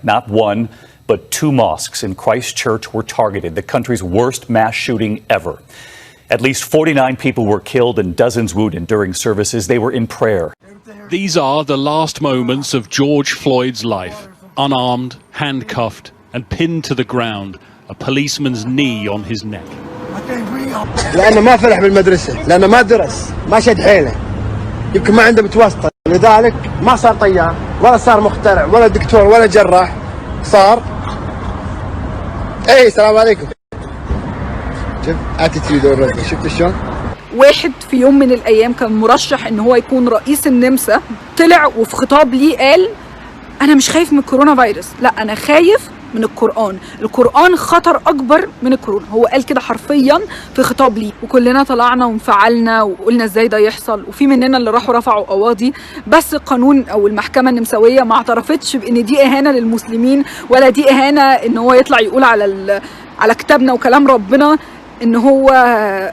Not one, but two mosques in Christchurch were targeted, the country's worst mass shooting ever. At least 49 people were killed and dozens wounded during services. They were in prayer. These are the last moments of George Floyd's life, unarmed, handcuffed and pinned to the ground, a policeman's knee on his neck. لأنه ما فرح بالمدرسة، لأنه ما درس، ما شد حيله، يمكن ما عنده متوسط، لذلك ما صار طيار ولا صار مخترع ولا دكتور ولا جراح، صار السلام عليكم. شوف اتيتيود اوريدي، شفت شلون؟ واحد في يوم من الايام كان مرشح ان هو يكون رئيس النمسا، طلع وفي خطاب ليه قال انا مش خايف من الكورونا فيروس، لا انا خايف من القرآن. القرآن خطر أكبر من الكورونا، هو قال كده حرفيا في خطاب ليه، وكلنا طلعنا وانفعلنا وقلنا ازاي ده يحصل، وفي مننا اللي راحوا رفعوا قواضي، بس القانون أو المحكمة النمساوية ما اعترفتش بأن دي إهانة للمسلمين ولا دي إهانة إن هو يطلع يقول على كتابنا وكلام ربنا إن هو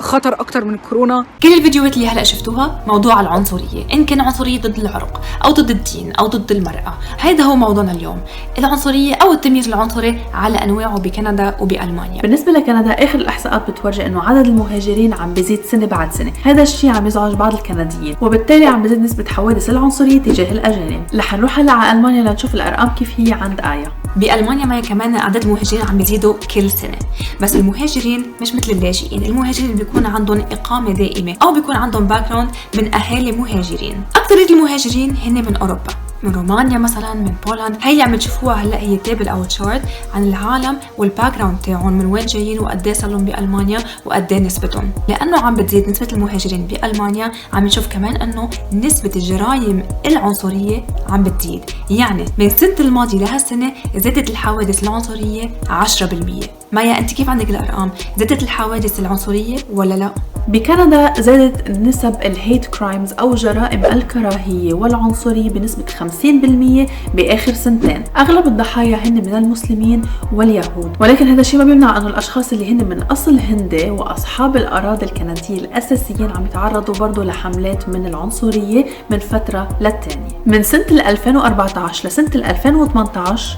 خطر أكتر من الكورونا. كل الفيديوهات اللي هلأ شفتوها موضوع العنصرية، إن كان عنصرية ضد العرق أو ضد الدين أو ضد المرأة، هذا هو موضوعنا اليوم، العنصرية أو التمييز العنصري على أنواعه بكندا وبألمانيا. بالنسبة لكندا آخر الإحصاءات بتورجي إنه عدد المهاجرين عم بيزيد سنة بعد سنة، هذا الشيء عم يزعج بعض الكنديين، وبالتالي عم بيزيد نسبة حوادث العنصرية تجاه الأجانب. رح نروح هلا على ألمانيا لنشوف الأرقام كيف هي عند آية. بألمانيا ما كمان عدد المهاجرين عم بيزيدوا كل سنة، بس المهاجرين مش مثل اللاجئين، المهاجرين بيكون عندهم إقامة دائمة أو بيكون عندهم باك جراوند من أهالي مهاجرين. أكثرية المهاجرين هن من أوروبا، من رومانيا مثلا، من بولندا. هي عم تشوفوها هلا هي تابل او تشارت عن العالم والباك جراوند تاعهم، من وين جايين وقد ايه صار لهم بألمانيا وقد ايه نسبتهم. لانه عم بتزيد نسبة المهاجرين بألمانيا، عم نشوف كمان انه نسبة الجرائم العنصرية عم بتزيد. يعني من السنة الماضية لهالسنة زادت الحوادث العنصرية 10%. مايا انت كيف عندك الارقام؟ زادت الحوادث العنصرية ولا لا؟ بكندا زادت نسب الهيت كرايمز أو جرائم الكراهية والعنصرية بنسبة 50% بآخر سنتين. أغلب الضحايا هن من المسلمين واليهود، ولكن هذا الشيء ما بيمنع أنه الأشخاص اللي هن من أصل هندي وأصحاب الأراضي الكندية الأساسيين عم يتعرضوا برضو لحملات من العنصرية من فترة للتانية. من سنة 2014 لسنة 2018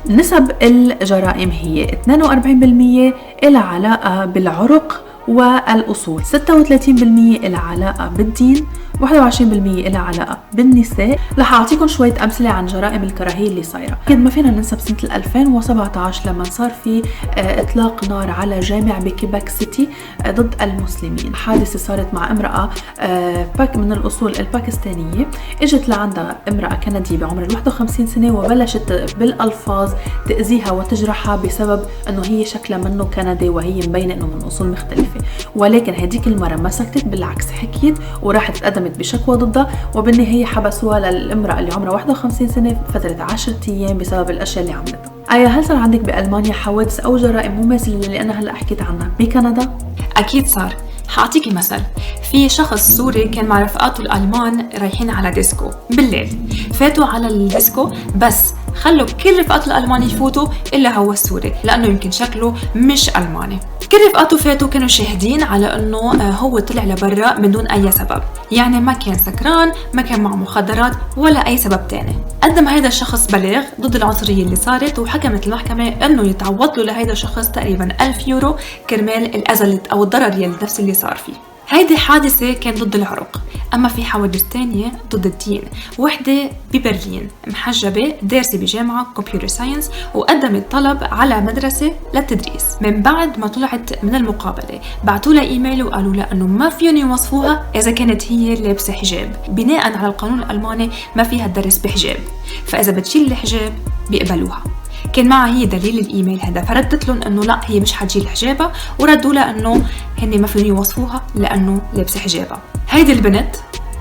نسب الجرائم هي 42% إلى علاقة بالعرق والأصول، 36% إلى علاقة بالدين، 21% إلى علاقة بالنساء. رح أعطيكم شوية أمثلة عن جرائم الكراهية اللي صايرة. أكيد ما فينا ننسى بسنة 2017 لما صار في إطلاق نار على جامع بكيبك سيتي ضد المسلمين. حادثة صارت مع امرأة من الأصول الباكستانية، اجت لعندها امرأة كندية بعمر 51 سنة وبلشت بالألفاظ تأذيها وتجرحها بسبب أنه هي شكلها منه كندي وهي مبينة أنه من أصول مختلفة. ولكن هديك المرة ما سكتت، بالعكس حكيت وراحت تقدمت بشكوى ضدها، وبالنهاية حبسوها للامرأة اللي عمرها 51 سنة فترة 10 أيام بسبب الأشياء اللي عملتها. هل صار عندك بألمانيا حوادث أو جرائم مماثلة اللي أنا هلأ حكيت عنها بكندا؟ أكيد صار. حاعطيكي مثل، في شخص سوري كان مع رفقاته الألمان رايحين على ديسكو بالليل، فاتوا على الديسكو بس خلوا كل رفقاته الألمان يفوتوا إلا هو السوري لأنه يمكن شكله مش ألماني. كل رفقاته فاتوا كانوا شاهدين على أنه هو طلع لبرا من دون أي سبب، يعني ما كان سكران، ما كان معه مخدرات ولا أي سبب تاني. قدم هذا الشخص بلاغ ضد العنصرية اللي صارت، وحكمت المحكمة أنه يتعوض له لهذا الشخص تقريبا 1000 يورو كرمال الأذى أو الضرر يلي نفس اللي صار فيه. هيدي حادثة كان ضد العرق. أما في حوادث تانية ضد الدين، وحدة ببرلين محجبة دارسة بجامعة كمبيوتر ساينس وقدمت طلب على مدرسة للتدريس. من بعد ما طلعت من المقابلة بعتوا لها إيميل وقالوا لها أنه ما فيهم يوصفوها إذا كانت هي لابسة حجاب، بناء على القانون الألماني ما فيها تدرس بحجاب، فإذا بتشيل الحجاب بيقبلوها. كان معها هي دليل الإيميل هذا، فردت لهم أنه لا هي مش حتجيل حجابها، وردوا لها أنه هن ما فيهم يوصفوها لأنه لابسة حجابها. هيدي البنت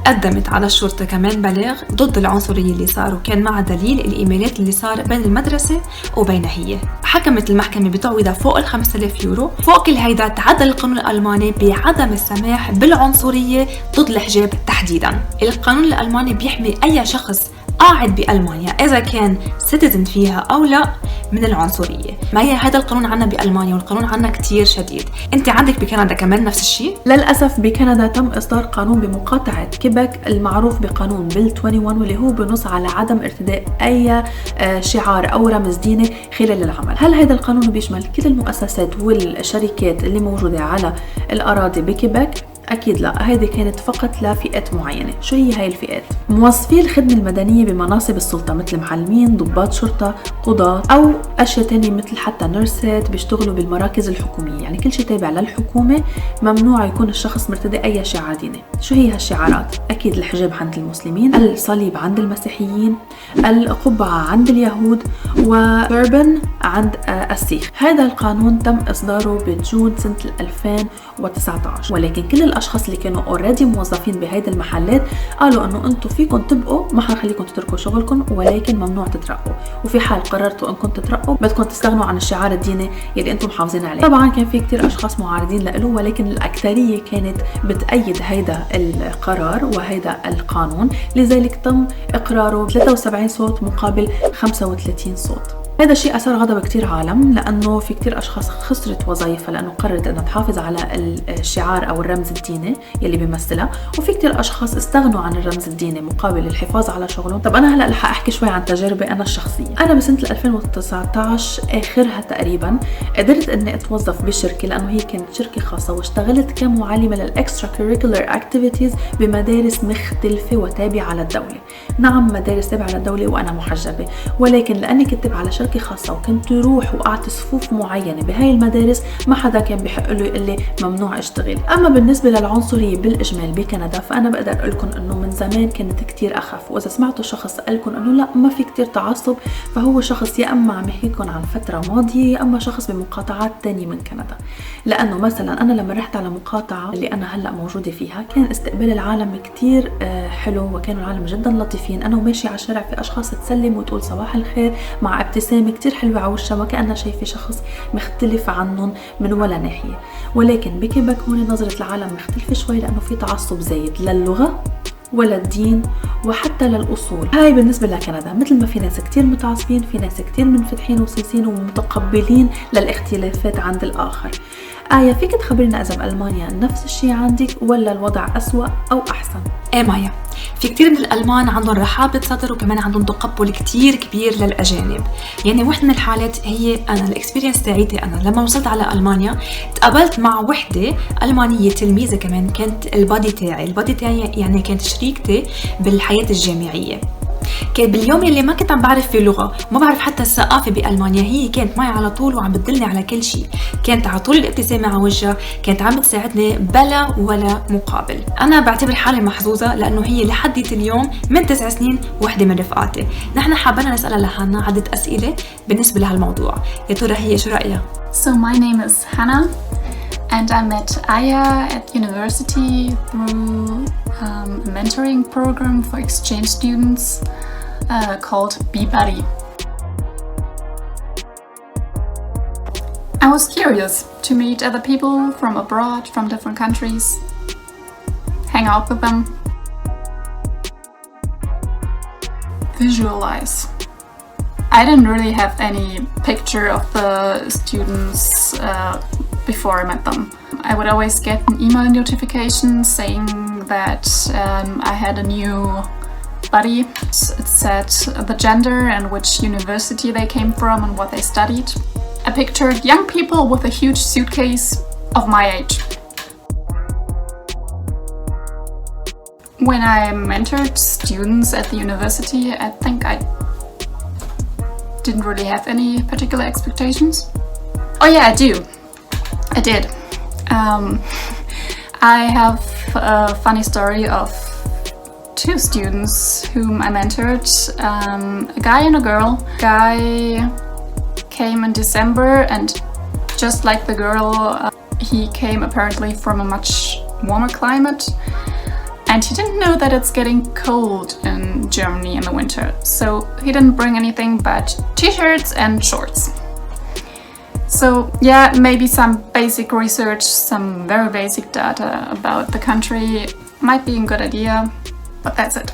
قدمت على الشرطة كمان بلاغ ضد العنصرية اللي صار، وكان معها دليل الإيميلات اللي صار بين المدرسة وبينها هي. حكمت المحكمة بتعويضها فوق 5000 يورو. فوق كل هيدا تعدل القانون الألماني بعدم السماح بالعنصرية ضد الحجاب تحديدا. القانون الألماني بيحمي أي شخص قاعد بألمانيا إذا كان سيتيزن فيها أو لا من العنصرية. ما هي هذا القانون عنا بألمانيا والقانون عنا كتير شديد. أنت عندك بكندا كمان نفس الشيء؟ للأسف بكندا تم إصدار قانون بمقاطعة كيبك المعروف بقانون بيل 21 واللي هو بنص على عدم ارتداء أي شعار أو رمز ديني خلال العمل. هل هذا القانون بيشمل كل المؤسسات والشركات اللي موجودة على الأراضي بكيبك؟ أكيد لا، هذه كانت فقط لفئات معينة. شو هي هاي الفئات؟ موظفي الخدمة المدنية بمناصب السلطة مثل معلمين، ضباط شرطة، قضاة، أو أشياء تانية مثل حتى نيرسات بيشتغلوا بالمراكز الحكومية. يعني كل شيء تابع للحكومة ممنوع يكون الشخص مرتدي أي شعار ديني. شو هي هالشعارات؟ أكيد الحجاب عند المسلمين، الصليب عند المسيحيين، القبعة عند اليهود، وتربن عند السيخ. هذا القانون تم إصداره بجون سنة 2019، ولكن كل الاشخاص اللي كانوا اوريدي موظفين بهيدي المحلات قالوا انه انتم فيكم تبقوا، ما حنخليكم تتركوا شغلكم، ولكن ممنوع تترقوا، وفي حال قررتوا انكم تترقوا بدكم تستغنوا عن الشعار الديني يلي انتم محافظين عليه. طبعا كان في كتير اشخاص معارضين له، ولكن الاكثريه كانت بتأيد هيدا القرار وهيدا القانون، لذلك تم اقراره 73 صوت مقابل 35 صوت. هذا الشيء أثار غضب كتير عالم، لأنه في كتير أشخاص خسرت وظائفها لأنه قررت أنها تحافظ على الشعار أو الرمز الديني يلي بيمثلها، وفي كتير أشخاص استغنوا عن الرمز الديني مقابل الحفاظ على شغلهم. طب أنا هلأ رح أحكي شوي عن تجربة أنا الشخصية. أنا بسنة 2019 آخرها تقريبا قدرت أني أتوظف بشركة، لأنه هي كانت شركة خاصة، واشتغلت كمعلمة للإكسترا كوريكولر أكتيفيتيز بمدارس مختلفة وتابعة للدولة. نعم مدارس تابعة للدولة وأنا محجبة، ولكن لأني كنت على شركة خاصة وكنت روح وقعت صفوف معينة بهاي المدارس، ما حدا كان بحق له يقول لي ممنوع اشتغل. أما بالنسبة للعنصرية بالإجمال بكندا، فأنا بقدر أقول لكم إنه من زمان كانت كتير أخف، وإذا سمعتوا شخص قال لكم إنه لا ما في كتير تعصب، فهو شخص يا أما عم يحكيكم عن فترة ماضية يا أما شخص بمقاطعات تانية من كندا. لأنه مثلا أنا لما رحت على مقاطعة اللي أنا هلأ موجودة فيها، كان استقبال العالم كتير حلو، وكانوا العالم جدا لطيفين. أنا وماشي على الشارع في أشخاص تسلم وتقول صباح الخير مع ابتسامة كتير حلوة على وشها، وكأنها شايفة شخص مختلف عنهم من ولا ناحية. ولكن بكيبك هون نظرة العالم مختلفة شوي، لأنه في تعصب زايد للغة ولا الدين وحتى للأصول. هاي بالنسبة لكندا. مثل ما في ناس كتير متعصبين، في ناس كتير منفتحين وسلسين ومتقبلين للاختلافات عند الآخر. فيك تخبرينا إذا بألمانيا نفس الشيء عندك ولا الوضع أسوأ أو أحسن؟ مايا، في كتير من الألمان عندهم رحابة صدر، وكمان عندهم تقبل كتير كبير للأجانب. يعني واحدة من الحالات هي أنا الإكسبيرينس تاعيتي، أنا لما وصلت على ألمانيا تقابلت مع وحدة ألمانية تلميذة كمان، كانت البادي تاعي يعني كانت شريكتي بالحياة الجامعية. كان باليوم اللي ما كنت عم بعرف فيه لغة وما بعرف حتى الثقافة بألمانيا، هي كانت معي على طول وعم بتدلني على كل شيء، كانت على طول الابتسامة على وجهها، كانت عم تساعدني بلا ولا مقابل. أنا بعتبر حالي محظوظة لأنه هي لحد اليوم من 9 سنين وحدة من رفقاتي. نحن حابين نسألها لحالنا عدة أسئلة بالنسبة لهالموضوع، يا ترى هي شو رأيها؟ So my name is Hannah and I met Aya at university through a mentoring program for exchange students called BeBuddy. I was curious to meet other people from abroad, from different countries, hang out with them, visualize. I didn't really have any picture of the students before I met them. I would always get an email notification saying that I had a new buddy. It said the gender and which university they came from and what they studied. I pictured young people with a huge suitcase of my age. When I mentored students at the university, I think I didn't really have any particular expectations. Oh yeah, I do. I did. I have a funny story of 2 students whom I mentored, a guy and a girl. Guy came in December, and just like the girl, he came apparently from a much warmer climate. And he didn't know that it's getting cold in Germany in the winter, so he didn't bring anything but t-shirts and shorts. So yeah, maybe some basic research, some very basic data about the country might be a good idea, but that's it.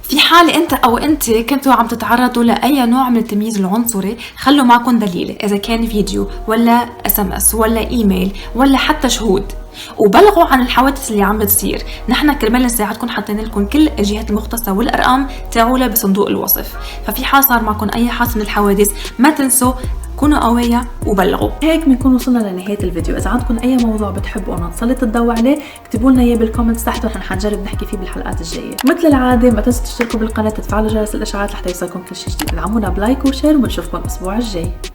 في حال انت او انت كنتوا عم تتعرضوا لاي نوع من التمييز العنصري، خلوا معكم دليل اذا كان فيديو ولا SMS ولا ايميل ولا حتى شهود، وبلغوا عن الحوادث اللي عم بتصير. نحن كرمال نساعدكم حاطين لكم كل الجهات المختصه والارقام تاعولها بصندوق الوصف، ففي حال صار معكم اي حادث من الحوادث ما تنسوا كونوا قوية وبلغوا. هيك بنكون وصلنا لنهاية الفيديو. إذا عندكم أي موضوع بتحبوا أن نسلط الضوء عليه اكتبوا لنا إياه بالكومنتس تحت ونحن حنجرب نحكي فيه بالحلقات الجاية. مثل العادة ما تنسوا تشتركوا بالقناة وتفعلوا جرس الإشعارات لحتى يوصلكم كل شيء جديد. ادعمونا بلايك وشير وبنشوفكم الأسبوع الجاي.